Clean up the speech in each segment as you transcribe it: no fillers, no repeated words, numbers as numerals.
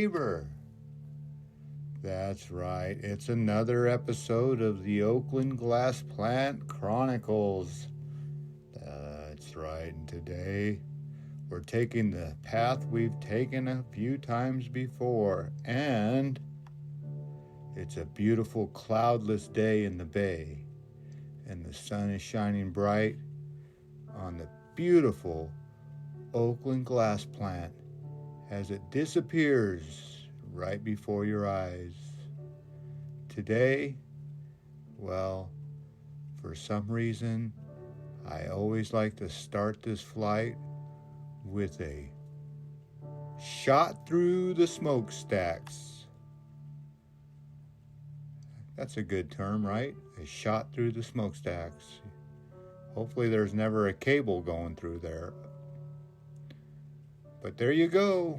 neighbor. That's right, it's another episode of the Oakland Glass Plant Chronicles. That's right, and today we're taking the path we've taken a few times before, and it's a beautiful cloudless day in the bay, and the sun is shining bright on the beautiful Oakland glass plant as it disappears right before your eyes. Today, well, for some reason, I always like to start this flight with a shot through the smokestacks. That's a good term, right? A shot through the smokestacks. Hopefully there's never a cable going through there. But there you go.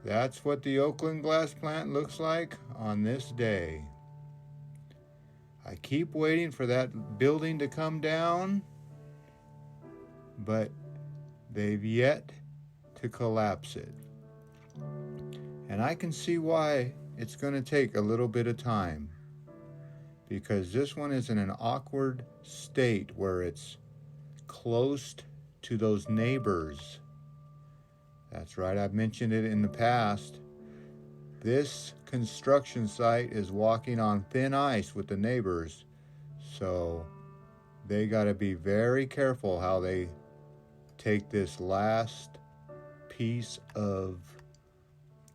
That's what the Oakland glass plant looks like on this day. I keep waiting for that building to come down, but they've yet to collapse it. And I can see why it's going to take a little bit of time, because this one is in an awkward state where it's close to those neighbors. That's right, I've mentioned it in the past. This construction site is walking on thin ice with the neighbors, so they got to be very careful how they take this last piece of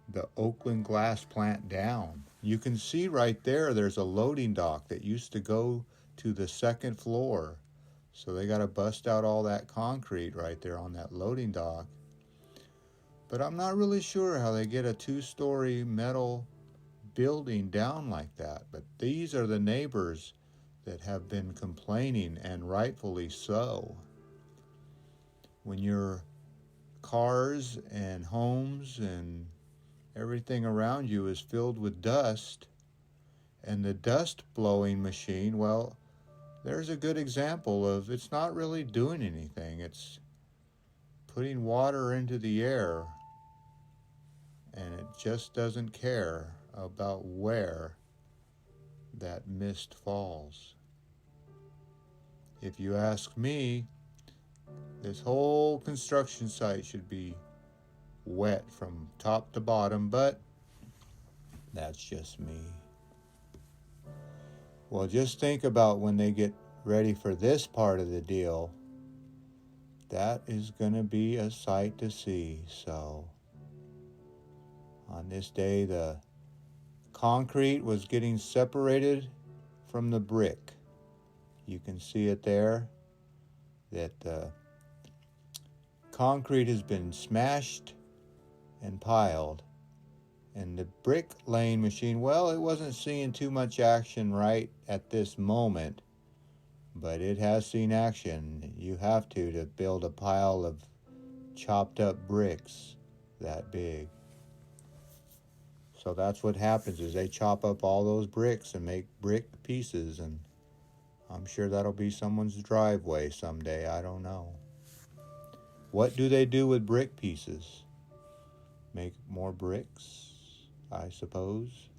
the Oakland glass plant down. You can see right there, there's a loading dock that used to go to the second floor. So they got to bust out all that concrete right there on that loading dock. But I'm not really sure how they get a 2-story metal building down like that. But these are the neighbors that have been complaining, and rightfully so. When your cars and homes and everything around you is filled with dust, and the dust blowing machine, well, there's a good example of it's not really doing anything. It's putting water into the air, and it just doesn't care about where that mist falls. If you ask me, this whole construction site should be wet from top to bottom, but that's just me. Well, just think about when they get ready for this part of the deal. That is going to be a sight to see. So, on this day, the concrete was getting separated from the brick. You can see it there, that the concrete has been smashed and piled. And the brick laying machine, well, it wasn't seeing too much action right at this moment, but it has seen action. You have to build a pile of chopped up bricks that big. So that's what happens, is they chop up all those bricks and make brick pieces, and I'm sure that'll be someone's driveway someday. I don't know. What do they do with brick pieces? Make more bricks, I suppose.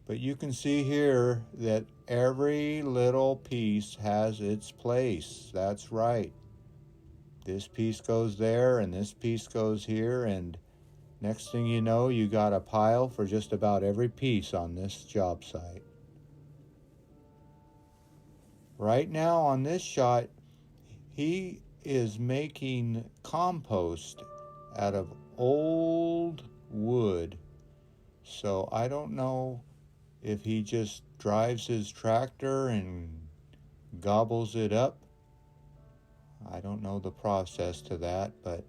But you can see here that every little piece has its place. That's right. This piece goes there, and this piece goes here, and next thing you know, you got a pile for just about every piece on this job site. Right now on this shot, he is making compost out of old wood. So I don't know if he just drives his tractor and gobbles it up. I don't know the process to that, but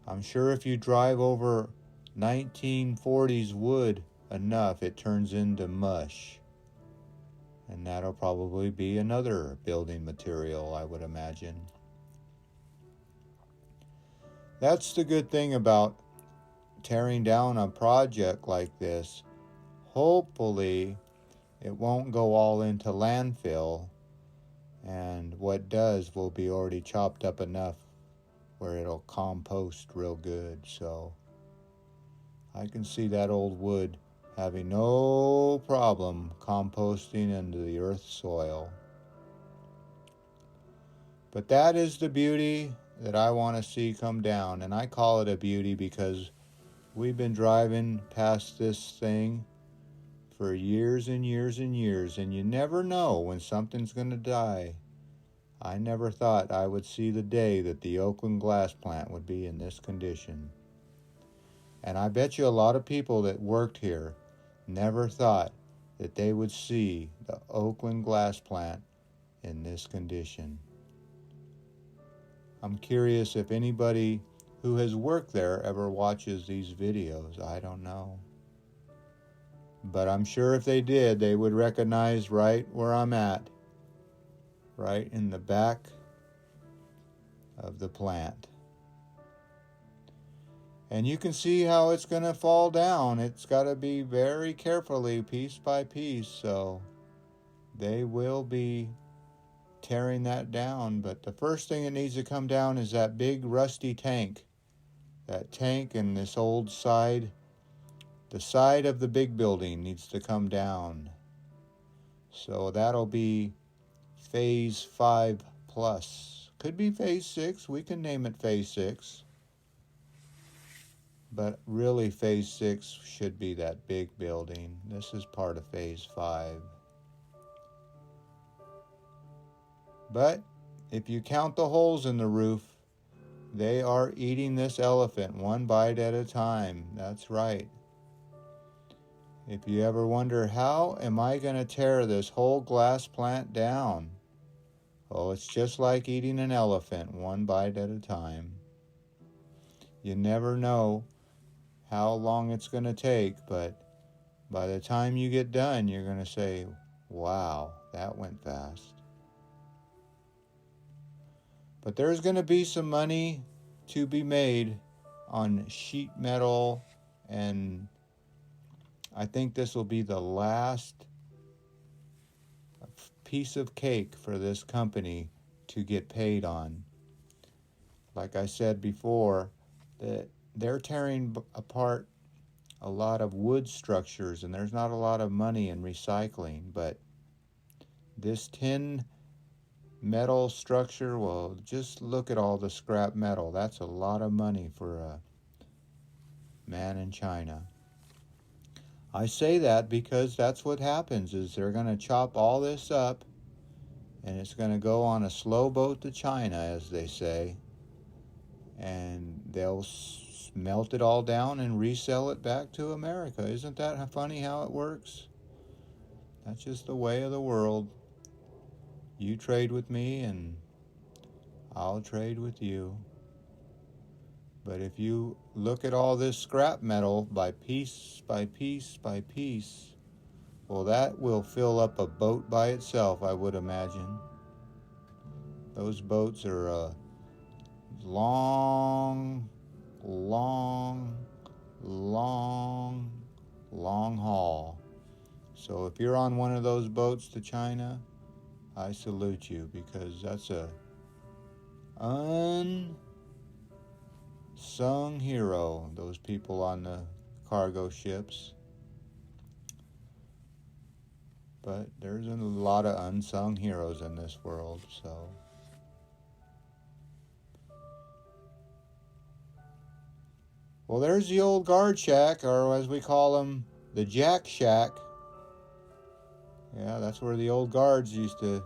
I'm sure if you drive over 1940s wood enough, it turns into mush. And that'll probably be another building material, I would imagine. That's the good thing about tearing down a project like this. Hopefully, it won't go all into landfill, and what does will be already chopped up enough where it'll compost real good. So I can see that old wood having no problem composting into the earth's soil. But that is the beauty that I want to see come down. And I call it a beauty because we've been driving past this thing for years and years and years, and you never know when something's going to die. I never thought I would see the day that the Oakland glass plant would be in this condition. And I bet you a lot of people that worked here never thought that they would see the Oakland glass plant in this condition. I'm curious if anybody who has worked there ever watches these videos. I don't know. But I'm sure if they did, they would recognize right where I'm at, right in the back of the plant. And you can see how it's going to fall down. It's got to be very carefully, piece by piece, so they will be tearing that down. But the first thing that needs to come down is that big rusty tank. That tank and this old side, the side of the big building needs to come down. So that'll be phase 5 plus. Could be phase 6. We can name it phase 6. But really phase 6 should be that big building. This is part of phase 5. But if you count the holes in the roof, they are eating this elephant one bite at a time. That's right. If you ever wonder, how am I going to tear this whole glass plant down? Well, it's just like eating an elephant one bite at a time. You never know how long it's going to take, but by the time you get done, you're going to say, wow, that went fast. But there's going to be some money to be made on sheet metal, and I think this will be the last piece of cake for this company to get paid on. Like I said before, that they're tearing apart a lot of wood structures, and there's not a lot of money in recycling, but this tin metal structure, well, just look at all the scrap metal. That's a lot of money for a man in China. I say that because that's what happens, is they're going to chop all this up, and it's going to go on a slow boat to China, as they say, and they'll melt it all down and resell it back to America. Isn't that funny how it works? That's just the way of the world. You trade with me and I'll trade with you. But if you look at all this scrap metal by piece by piece by piece, well, that will fill up a boat by itself, I would imagine. Those boats are a long haul. So if you're on one of those boats to China, I salute you, because that's a unsung hero, those people on the cargo ships. But there's a lot of unsung heroes in this world, so. Well, there's the old guard shack, or as we call them, the Jack Shack. Yeah, that's where the old guards used to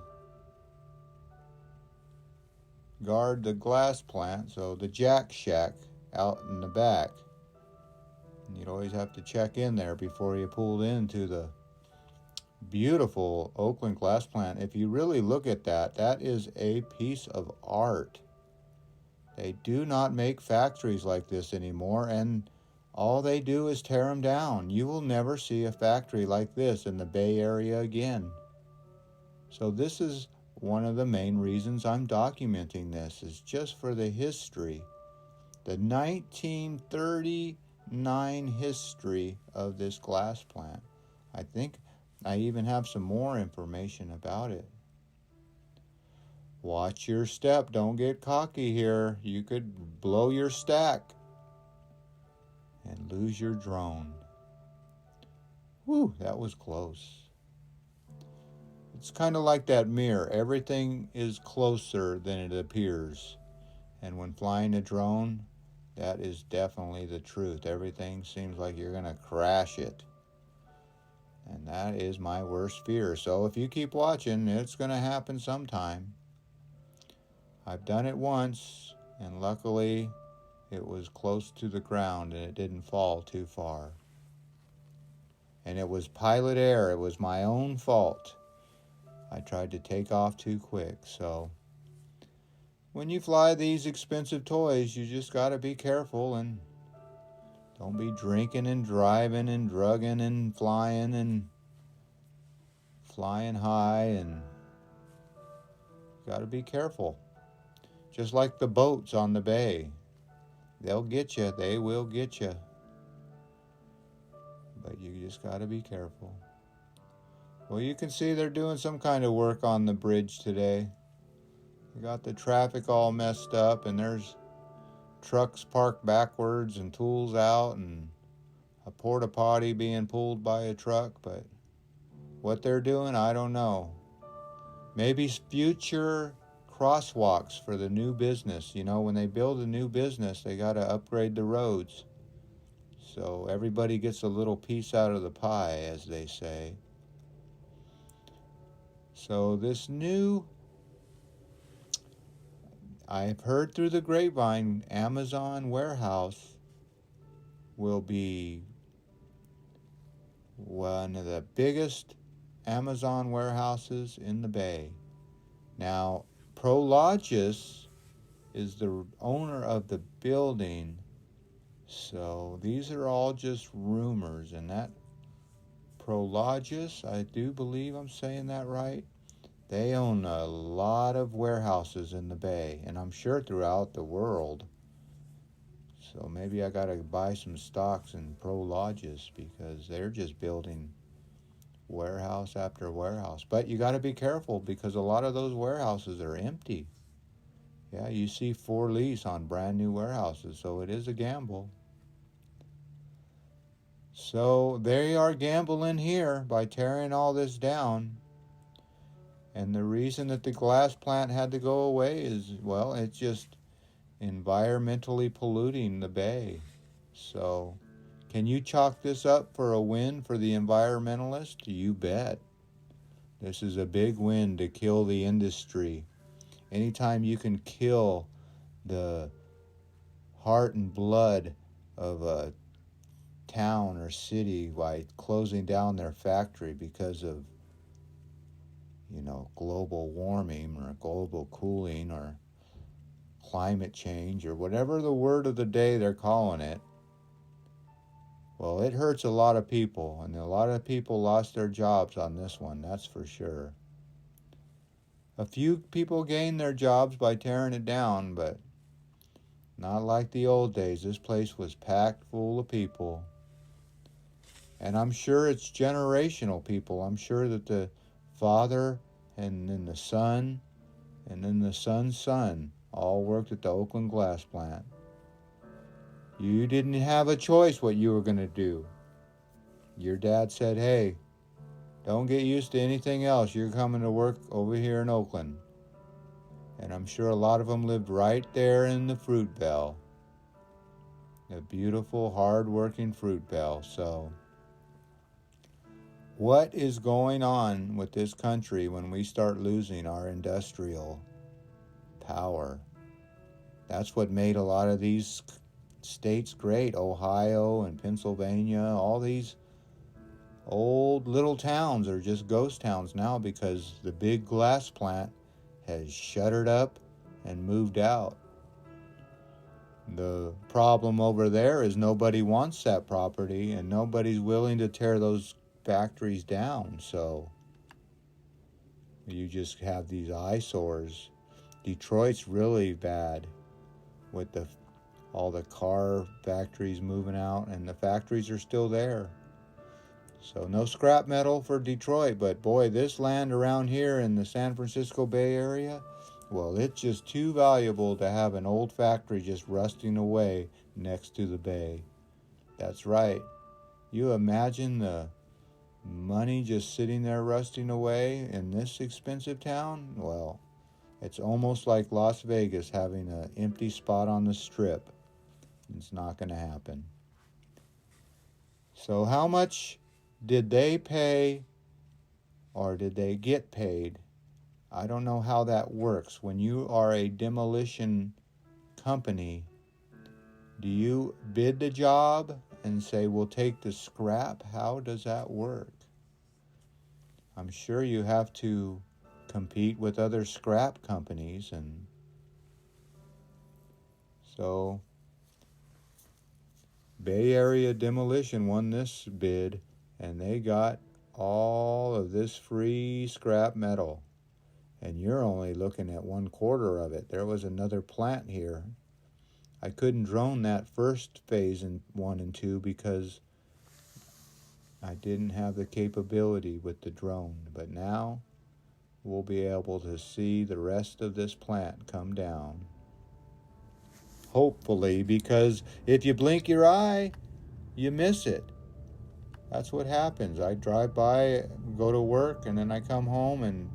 guard the glass plant. So the Jack Shack out in the back. And you'd always have to check in there before you pulled into the beautiful Oakland glass plant. If you really look at that, that is a piece of art. They do not make factories like this anymore, and all they do is tear them down. You will never see a factory like this in the Bay Area again. So this is one of the main reasons I'm documenting this, is just for the history. The 1939 history of this glass plant. I think I even have some more information about it. Watch your step. Don't get cocky here. You could blow your stack. and lose your drone. Whew, that was close. It's kind of like that mirror. Everything is closer than it appears. And when flying a drone, that is definitely the truth. Everything seems like you're going to crash it. And that is my worst fear. So if you keep watching, it's going to happen sometime. I've done it once, and luckily it was close to the ground and it didn't fall too far. And it was pilot error. It was my own fault. I tried to take off too quick. So when you fly these expensive toys, you just got to be careful and don't be drinking and driving and drugging and flying high, and got to be careful. Just like the boats on the bay. They'll get you. They will get you. But you just got to be careful. Well, you can see they're doing some kind of work on the bridge today. They got the traffic all messed up, and there's trucks parked backwards and tools out and a porta potty being pulled by a truck. But what they're doing, I don't know. Maybe future crosswalks for the new business. You know, when they build a new business, they got to upgrade the roads. So everybody gets a little piece out of the pie, as they say. So this new, I've heard through the grapevine, Amazon warehouse will be one of the biggest Amazon warehouses in the Bay. Now, Prologis is the owner of the building, so these are all just rumors, and that Prologis, I do believe I'm saying that right, they own a lot of warehouses in the Bay, and I'm sure throughout the world. So maybe I gotta buy some stocks in Prologis because they're just building warehouse after warehouse. But you gotta be careful because a lot of those warehouses are empty. Yeah, you see for lease on brand new warehouses, so it is a gamble. So they are gambling here by tearing all this down. And the reason that the glass plant had to go away is, well, it's just environmentally polluting the bay. So can you chalk this up for a win for the environmentalist? You bet. This is a big win to kill the industry. Anytime you can kill the heart and blood of a town or city by closing down their factory because of, global warming or global cooling or climate change or whatever the word of the day they're calling it, well, it hurts a lot of people, and a lot of people lost their jobs on this one, that's for sure. A few people gained their jobs by tearing it down, but not like the old days. This place was packed full of people. And I'm sure it's generational people. I'm sure that the father and then the son and then the son's son all worked at the Oakland glass plant. You didn't have a choice what you were going to do. Your dad said, hey, don't get used to anything else. You're coming to work over here in Oakland. And I'm sure a lot of them lived right there in the fruit bell. A beautiful, hard-working fruit bell. So what is going on with this country when we start losing our industrial power? That's what made a lot of these states great. Ohio and Pennsylvania, all these old little towns are just ghost towns now because the big glass plant has shuttered up and moved out. The problem over there is nobody wants that property and nobody's willing to tear those factories down, so you just have these eyesores. Detroit's really bad with all the car factories moving out, and the factories are still there. So no scrap metal for Detroit, but boy, this land around here in the San Francisco Bay Area, well, it's just too valuable to have an old factory just rusting away next to the bay. That's right. You imagine the money just sitting there rusting away in this expensive town? Well, it's almost like Las Vegas having an empty spot on the strip. It's not going to happen. So how much did they pay, or did they get paid? I don't know how that works. When you are a demolition company, do you bid the job and say, we'll take the scrap? How does that work? I'm sure you have to compete with other scrap companies, and so Bay Area Demolition won this bid, and they got all of this free scrap metal, and you're only looking at 1/4 of it. There was another plant here. I couldn't drone that first phase in 1 and 2 because I didn't have the capability with the drone, but now we'll be able to see the rest of this plant come down. Hopefully, because if you blink your eye, you miss it. That's what happens. I drive by, go to work, and then I come home and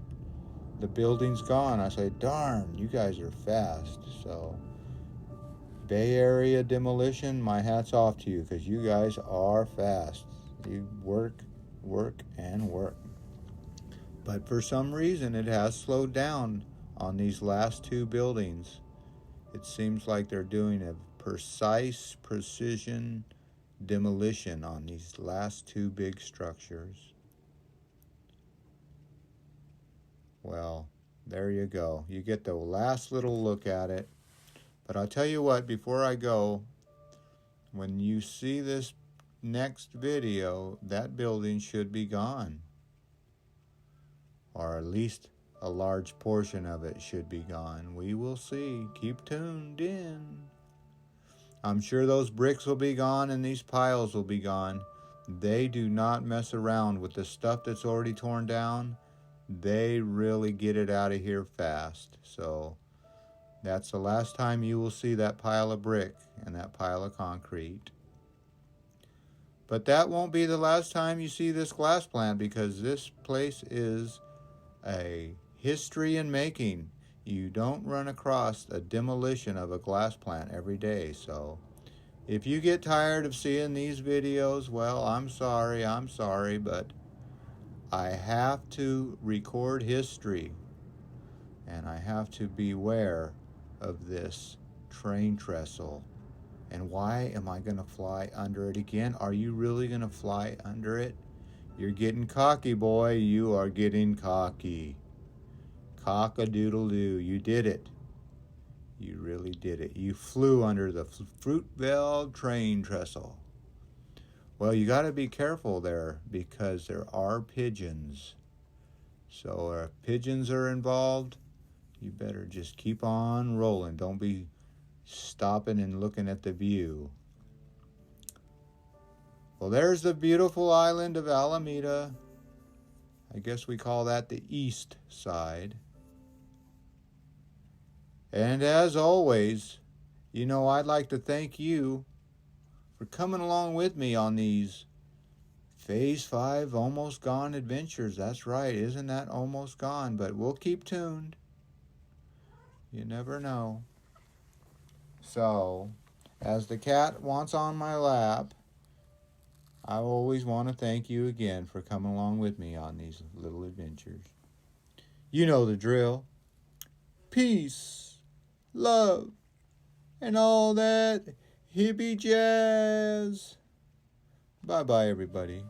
the building's gone. I say, darn, you guys are fast. So, Bay Area Demolition, my hat's off to you because you guys are fast. You work, and work. But for some reason, it has slowed down on these last 2 buildings. It seems like they're doing a precision demolition on these last 2 big structures. Well, there you go. You get the last little look at it. But I'll tell you what, before I go, when you see this next video, that building should be gone. Or at least a large portion of it should be gone. We will see. Keep tuned in. I'm sure those bricks will be gone and these piles will be gone. They do not mess around with the stuff that's already torn down. They really get it out of here fast. So that's the last time you will see that pile of brick and that pile of concrete. But that won't be the last time you see this glass plant, because this place is a history in making. You don't run across a demolition of a glass plant every day. So if you get tired of seeing these videos, well, I'm sorry, but I have to record history, and I have to beware of this train trestle. And why am I going to fly under it again? Are you really going to fly under it? You're getting cocky, boy. You are getting cocky. Cock-a-doodle-doo. You did it. You really did it. You flew under the Fruitvale train trestle. Well, you got to be careful there because there are pigeons. So if pigeons are involved, you better just keep on rolling. Don't be stopping and looking at the view. Well, there's the beautiful island of Alameda. I guess we call that the east side. And as always, I'd like to thank you for coming along with me on these Phase 5 Almost Gone adventures. That's right, isn't that almost gone? But we'll keep tuned. You never know. So, as the cat wants on my lap, I always want to thank you again for coming along with me on these little adventures. You know the drill. Peace, love, and all that hippie jazz. Bye-bye, everybody.